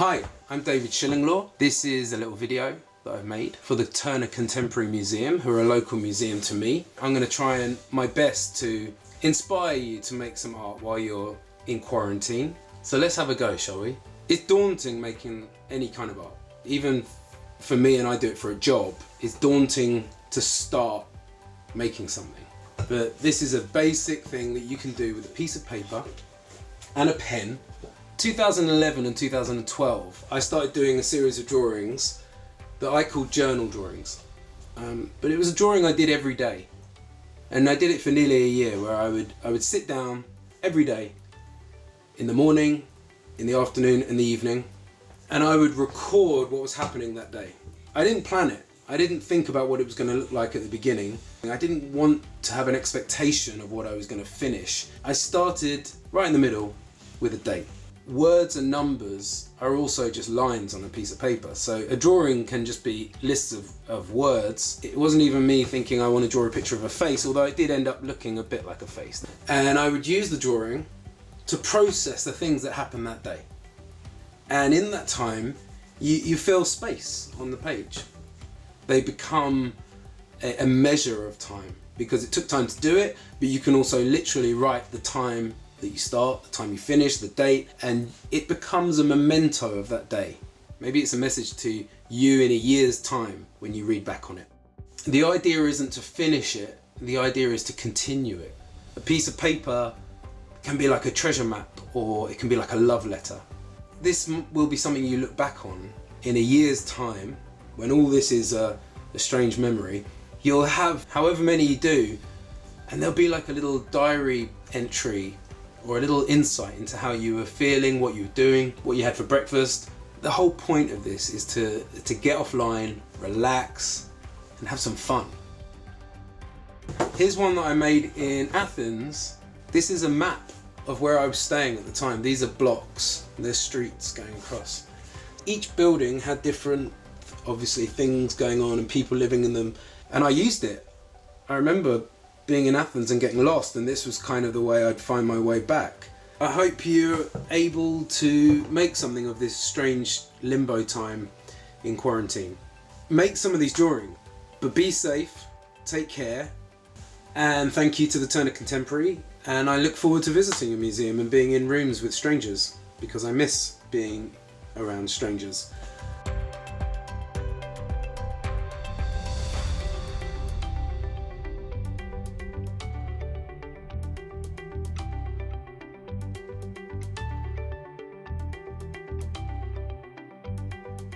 Hi, I'm David Shillinglaw. This is a little video that I've made for the Turner Contemporary Museum, who are a local museum to me. I'm going to try my best to inspire you to make some art while you're in quarantine. So let's have a go, shall we? It's daunting making any kind of art. Even for me, and I do it for a job, it's daunting to start making something. But this is a basic thing that you can do with a piece of paper and a pen. 2011 and 2012, I started doing a series of drawings that I called journal drawings. But it was a drawing I did every day. And I did it for nearly a year, where I would sit down every day, in the morning, in the afternoon and the evening, and I would record what was happening that day. I didn't plan it. I didn't think about what it was going to look like at the beginning. I didn't want to have an expectation of what I was going to finish. I started right in the middle with a date. Words and numbers are also just lines on a piece of paper. So a drawing can just be lists of words. It wasn't even me thinking I want to draw a picture of a face, although it did end up looking a bit like a face. And I would use the drawing to process the things that happened that day. And in that time, you fill space on the page. They become a measure of time, because it took time to do it, but you can also literally write the time that you start, the time you finish, the date, and it becomes a memento of that day. Maybe it's a message to you in a year's time when you read back on it. The idea isn't to finish it, the idea is to continue it. A piece of paper can be like a treasure map, or it can be like a love letter. This will be something you look back on in a year's time, when all this is a strange memory. You'll have however many you do, and there'll be like a little diary entry or a little insight into how you were feeling, what you were doing, what you had for breakfast. The whole point of this is to get offline, relax, and have some fun. Here's one that I made in Athens. This is a map of where I was staying at the time. These are blocks, there's streets going across. Each building had different, obviously, things going on and people living in them, and I used it. I remember being in Athens and getting lost, and this was kind of the way I'd find my way back. I hope you're able to make something of this strange limbo time in quarantine. Make some of these drawings, but be safe, take care, and thank you to the Turner Contemporary, and I look forward to visiting a museum and being in rooms with strangers, because I miss being around strangers.